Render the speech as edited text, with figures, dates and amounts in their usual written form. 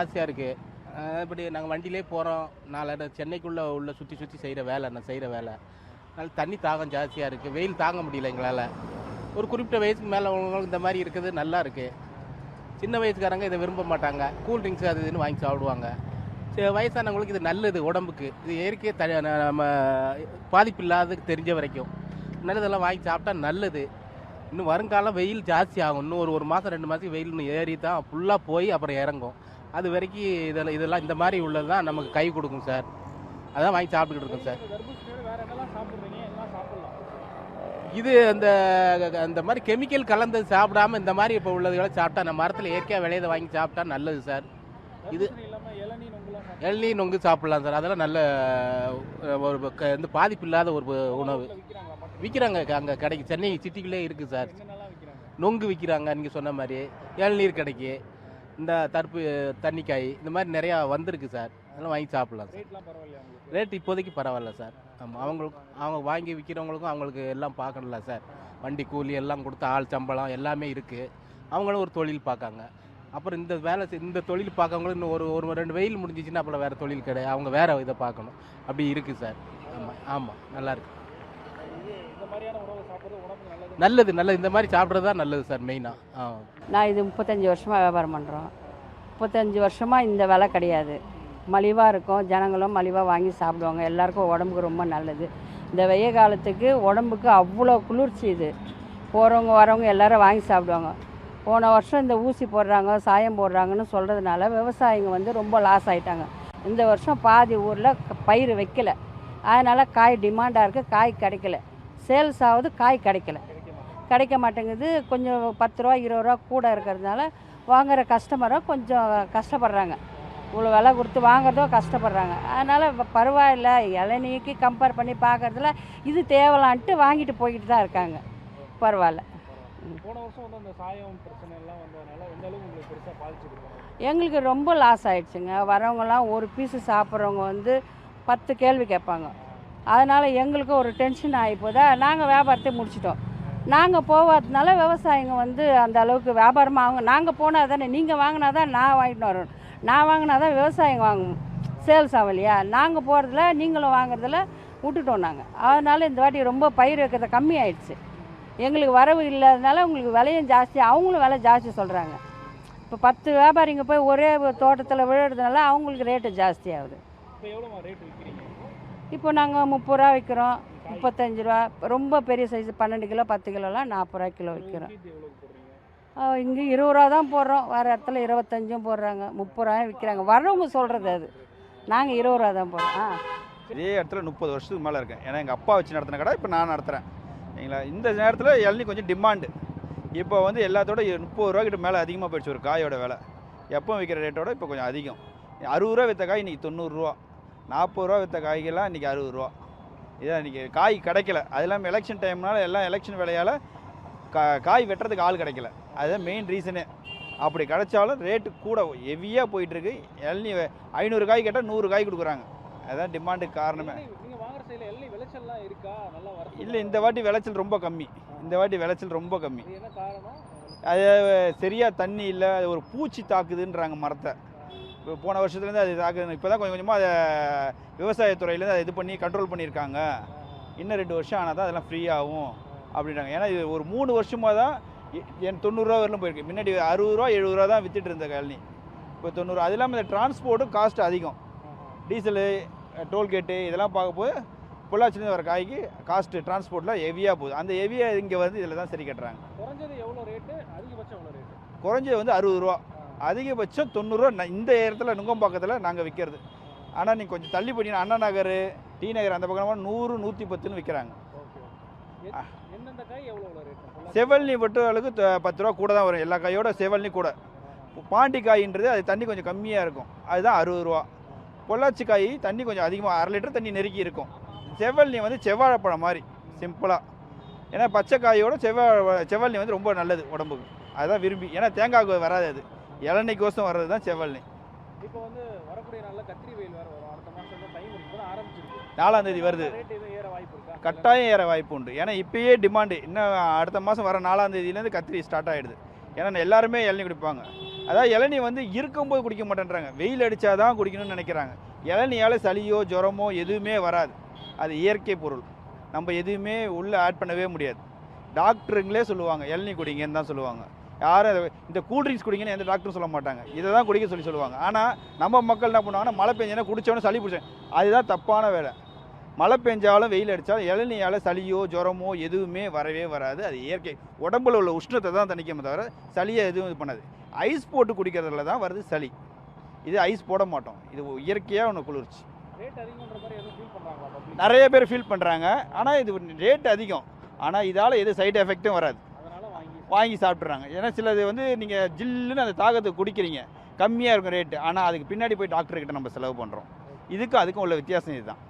ஜாஸ்தியாக இருக்குது. இப்படி நாங்கள் வண்டியிலே போகிறோம். 4 இடம் சென்னைக்குள்ளே உள்ள சுற்றி சுற்றி செய்கிற வேலை, நான் செய்கிற வேலை. அதனால் தண்ணி தாகம் ஜாஸ்தியாக இருக்குது. வெயில் தாங்க முடியல எங்களால். ஒரு குறிப்பிட்ட வயசுக்கு மேலே உள்ளவங்களுக்கு இந்த மாதிரி இருக்குது நல்லா இருக்குது. சின்ன வயசுக்காரங்க இதை விரும்ப மாட்டாங்க. கூல் ட்ரிங்க்ஸ் அது இதுன்னு வாங்கி சாப்பிடுவாங்க. வயசானவங்களுக்கு இது நல்லது உடம்புக்கு. இது இயற்கையை நம்ம பாதிப்பு இல்லாத தெரிஞ்ச வரைக்கும் நல்லதெல்லாம் வாங்கி சாப்பிட்டா நல்லது. இன்னும் வருங்காலம் வெயில் ஜாஸ்தி ஆகும். இன்னும் ஒரு மாதம் 2 மாதத்துக்கு வெயில் இன்னும் ஏறி தான் ஃபுல்லாக போய் அப்புறம் இறங்கும். அது வரைக்கும் இதெல்லாம் இந்த மாதிரி உள்ளது தான் நமக்கு கை கொடுக்கும் சார். அதான் வாங்கி சாப்பிட்டுக்கிட்டு இருக்கோம் சார். இது அந்த மாதிரி கெமிக்கல் கலந்தது சாப்பிடாம இந்த மாதிரி இப்போ உள்ளதுகளை சாப்பிட்டா நம்ம மரத்தில் இயற்கையாக விளையதை வாங்கி சாப்பிட்டா நல்லது சார். இது இளநீ நொங்கு சாப்பிட்லாம் சார். அதெல்லாம் நல்ல ஒரு பாதிப்பு இல்லாத ஒரு உணவு. விற்கிறாங்க அங்கே கடைக்கு. சென்னை சிட்டிக்குள்ளே இருக்குது சார். நொங்கு விற்கிறாங்க நீங்கள் சொன்ன மாதிரி. இளநீர் கடைக்கு இந்த தண்ணிக்காய் இந்த மாதிரி நிறையா வந்திருக்கு சார். அதெல்லாம் வாங்கி சாப்பிட்லாம் சார். ரேட் இப்போதைக்கு பரவாயில்ல சார். ஆமாம், அவங்க வாங்கி விற்கிறவங்களுக்கும் அவங்களுக்கு எல்லாம் பார்க்கணும்ல சார். வண்டி கூலி எல்லாம் கொடுத்து ஆள் சம்பளம் எல்லாமே இருக்குது. அவங்களும் ஒரு தொழில் பார்க்காங்க. அப்புறம் இந்த தொழில் பார்க்கவங்களும் இன்னும் ஒரு 2 வெயில் முடிஞ்சிச்சுன்னா அப்புறம் வேறு தொழில் கிடையாது. அவங்க வேறு இதை பார்க்கணும். அப்படி இருக்குது சார். ஆமாம் ஆமாம், நல்லாயிருக்கு. நல்லது. இந்த மாதிரி சாப்பிட்றது தான் நல்லது சார் மெயினாக. நான் இது 35 வருஷமாக வியாபாரம் பண்ணுறோம். 35 வருஷமாக இந்த விலை கிடையாது. மலிவாக இருக்கும். ஜனங்களும் மலிவாக வாங்கி சாப்பிடுவாங்க. எல்லாருக்கும் உடம்புக்கு ரொம்ப நல்லது. இந்த வெய்ய காலத்துக்கு உடம்புக்கு அவ்வளோ குளிர்ச்சி. இது போகிறவங்க வரவங்க எல்லோரும் வாங்கி சாப்பிடுவாங்க. போன வருஷம் இந்த ஊசி போடுறாங்க, சாயம் போடுறாங்கன்னு சொல்கிறதுனால விவசாயிங்க ரொம்ப லாஸ் ஆகிட்டாங்க. இந்த வருஷம் பாதி ஊரில் பயிர் வைக்கல. அதனால் காய் டிமாண்டாக இருக்குது. காய் கிடைக்கல. சேல்ஸ் ஆகுது, காய் கிடைக்க மாட்டேங்குது. கொஞ்சம் 10 ரூபா 20 ரூபா கூட இருக்கிறதுனால வாங்குகிற கஸ்டமரை கொஞ்சம் கஷ்டப்படுறாங்க. இவ்வளோ விலை கொடுத்து வாங்குறதோ கஷ்டப்படுறாங்க. அதனால் பரவாயில்ல, இளநீக்கு கம்பேர் பண்ணி பார்க்குறதுல இது தேவலான்ட்டு வாங்கிட்டு போய்கிட்டு தான் இருக்காங்க. பரவாயில்ல. போன வருஷம் அந்த சாயம் பிரச்சனை எல்லாம் வந்ததுனால எந்த அளவுக்கு உங்களுக்கு பெருசாக பாதிச்சிருக்கு? எங்களுக்கு ரொம்ப லாஸ் ஆகிடுச்சுங்க. வரவங்கலாம் ஒரு பீஸு சாப்பிட்றவங்க 10 கேள்வி கேட்பாங்க. அதனால் எங்களுக்கு ஒரு டென்ஷன் ஆகி போதா. நாங்கள் வியாபாரத்தை முடிச்சிட்டோம். நாங்கள் போகாததுனால விவசாயிங்க அந்த அளவுக்கு வியாபாரமாக நாங்கள் போனால் தானே, நீங்கள் வாங்கினா தான் நான் வாங்கிட்டு வரணும். நான் வாங்கினா தான் விவசாயிங்க வாங்கணும். சேல்ஸ் ஆகலையா? நாங்கள் போகிறதில்ல, நீங்களும் வாங்குறதில்ல, விட்டுட்டோம் நாங்கள். அதனால் இந்த வாட்டி ரொம்ப பயிர் வைக்கிறத கம்மி ஆயிடுச்சு. எங்களுக்கு வரவு இல்லாதனால உங்களுக்கு விலையும் ஜாஸ்தி, அவங்களும் விலை ஜாஸ்தி சொல்கிறாங்க. இப்போ 10 வியாபாரிங்க போய் ஒரே தோட்டத்தில் விழுறதுனால அவங்களுக்கு ரேட்டு ஜாஸ்தி ஆகுது. இப்போ எவ்வளோ ரேட் விற்கிறீங்க? இப்போ நாங்கள் 30 ரூபா விற்கிறோம், 35 ரூபா. ரொம்ப பெரிய சைஸ் 12 கிலோ 10 கிலோலாம் 40 ரூபா கிலோ விற்கிறோம். இங்கே 20 ரூபா தான் போடுறோம். வேறு இடத்துல 25 போடுறாங்க, 30 ரூபாயும் விற்கிறாங்க. வர்றவங்க சொல்கிறது அது. நாங்கள் 20 ரூபா தான் போடுறோம். இதே இடத்துல 30 வருஷத்துக்கு மேலே இருக்கேன். ஏன்னா எங்கள் அப்பா வச்சு நடத்தின கடை இப்போ நான் நடத்துகிறேன். சரிங்களா? இந்த நேரத்தில் இளநீ கொஞ்சம் டிமாண்டு. இப்போ எல்லாத்தோட 30 ரூபா கிட்ட மேலே அதிகமாக போயிடுச்சு ஒரு காயோட விலை. எப்போ விற்கிற ரேட்டோட இப்போ கொஞ்சம் அதிகம். 60 ரூபா விற்ற காய் இன்றைக்கி 90 ரூபா. 40 ரூபா விற்ற காய்கெல்லாம் இன்றைக்கி 60 ரூபா. இதான் இன்றைக்கி காய் கிடைக்கல. அது இல்லாமல் எலெக்ஷன் டைம்னால எல்லாம் எலெக்ஷன் விலையால் காய் வெட்டுறதுக்கு ஆள் கிடைக்கல. அதுதான் மெயின் ரீசனே. அப்படி கிடைச்சாலும் ரேட்டு கூட ஹெவியாக போயிட்டுருக்கு. இளநீ 500 காய் கேட்டால் 100 காய் கொடுக்குறாங்க. அதுதான் டிமாண்டுக்கு காரணமே. இல்லை, இந்த வாட்டி விளைச்சல் ரொம்ப கம்மி. அது சரியாக தண்ணி இல்லை, அது ஒரு பூச்சி தாக்குதுன்றாங்க மரத்தை. இப்போ போன வருஷத்துலேருந்து அது தாக்குது. இப்போ தான் கொஞ்சம் கொஞ்சமாக அதை விவசாயத்துறையிலேருந்து அதை இது பண்ணி கண்ட்ரோல் பண்ணியிருக்காங்க. இன்னும் 2 வருஷம் ஆனால் தான் அதெல்லாம் ஃப்ரீ ஆகும் அப்படின்றாங்க. ஏன்னா இது ஒரு 3 வருஷமாக தான் 90 ரூபா வரலும் போயிருக்கு. முன்னாடி 60 ரூபா 70 ரூபா தான் விற்றுட்டு இருந்த கழனி. இப்போ 90. அது இல்லாமல் இந்த டிரான்ஸ்போர்ட்டும் காஸ்ட் அதிகம். டீசலு, டோல்கேட்டு இதெல்லாம் பார்க்கும்போது பொள்ளாச்சிலேருந்து வர காய்க்கு காஸ்ட்டு டிரான்ஸ்போர்ட்டில் ஹெவியாக போகுது. அந்த ஹெவியாக இங்கே இதில் தான் சரி கட்டுறாங்க. குறைஞ்சது எவ்வளோ ரேட்டு, அதிகபட்சம் எவ்வளோ ரேட்டு? குறைஞ்சது 60 ரூபா, அதிகபட்சம் 90 ரூபா. இந்த இடத்துல நுங்கம்பாக்கத்தில் நாங்கள் விற்கிறது. ஆனால் நீங்கள் கொஞ்சம் தள்ளி போனீங்கன்னா அண்ணா நகர், டி நகர் அந்த பக்கமாக 100 110ன்னு விற்கிறாங்க. எந்தெந்த காய் எவ்வளோ ரேட்டு? செவல்னி மட்டும் அளவுக்கு 10 ரூபா கூட தான் வரும். எல்லா காயோட செவல்னி கூட. பாண்டி காயின்றது அது தண்ணி கொஞ்சம் கம்மியாக இருக்கும், அதுதான் 60 ரூபா. பொள்ளாச்சி காய் தண்ணி கொஞ்சம் அதிகமாக 1/2 லிட்டர் தண்ணி நெருக்கி இருக்கும். செவல்னி செவ்வாழைப்பழம் மாதிரி சிம்பிளாக. ஏன்னா பச்சை காயோட செவ்வல்னி ரொம்ப நல்லது உடம்புக்கு. அதுதான் விரும்பி. ஏன்னா தேங்காய்க்கு வராது, அது இளநீக்கோசம் வர்றது தான் செவ்வல்னி. இப்போ வரக்கூடிய நாளில் கத்திரி வெயில் வேறு வரும். அடுத்த மாதம் டைம் இப்போ ஆரம்பிச்சிருக்கு. 4ஆம் தேதி வருது. ஏற வாய்ப்பு இருக்கா? கட்டாயம் ஏற வாய்ப்பு உண்டு. ஏன்னா இப்பயே டிமாண்டு. இன்னும் அடுத்த மாதம் வர 4ஆம் தேதியிலேருந்து கத்திரி ஸ்டார்ட் ஆகிடுது. ஏன்னா எல்லாருமே இளநீ குடிப்பாங்க. அதாவது இளநீ வந்து இருக்கும்போது குடிக்க மாட்டேன்றாங்க, வெயில் அடித்தா தான் குடிக்கணும்னு நினைக்கிறாங்க. இளநியால் சளியோ ஜுரமோ எதுவுமே வராது, அது இயற்கை பொருள், நம்ம எதுவுமே உள்ளே ஆட் பண்ணவே முடியாது. டாக்டருங்களே சொல்லுவாங்க இளநீ குடிங்கன்னு தான் சொல்லுவாங்க. யாரும் இந்த கூல்ட்ரிங்க்ஸ் குடிங்கன்னு எந்த டாக்டரும் சொல்ல மாட்டாங்க, இதை தான் குடிக்க சொல்லுவாங்க. ஆனால் நம்ம மக்கள் என்ன பண்ணுவாங்கன்னா மழை பெஞ்சோன்னா குடித்தோன்னே சளி பிடிச்சேன், அதுதான் தப்பான வேலை. மழை பெஞ்சாலும் வெயில் அடித்தாலும் இளநியால் சளியோ ஜுரமோ எதுவுமே வரவே வராது, அது இயற்கை. உடம்புல உள்ள உஷ்ணத்தை தான் தணிக்குமே தவிர சளியை எதுவும் இது பண்ணாது. ஐஸ் போட்டு குடிக்கிறதுல தான் வருது சளி, இது ஐஸ் போட மாட்டோம், இது இயற்கையாக ஒன்று குளிர்ச்சி. ரேட் அதிகம்ன்ற மாதிரி எதுவும் ஃபீல் பண்ணுறாங்களா பப்ளிக்? நிறைய பேர் ஃபீல் பண்ணுறாங்க, ஆனால் இது ரேட் அதிகம், ஆனால் இதால் எது சைடு எஃபெக்ட்டும் வராது, அதனால வாங்கி சாப்பிட்றாங்க. ஏன்னா சிலது வந்து நீங்கள் ஜில்லுன்னு அந்த தாகத்தை குடிக்கிறீங்க, கம்மியாக இருக்கும் ரேட்டு, ஆனால் அதுக்கு பின்னாடி போய் டாக்டர்கிட்ட நம்ம செலவு பண்ணுறோம். இதுக்கும் அதுக்கும் உள்ள வித்தியாசம் இதுதான்.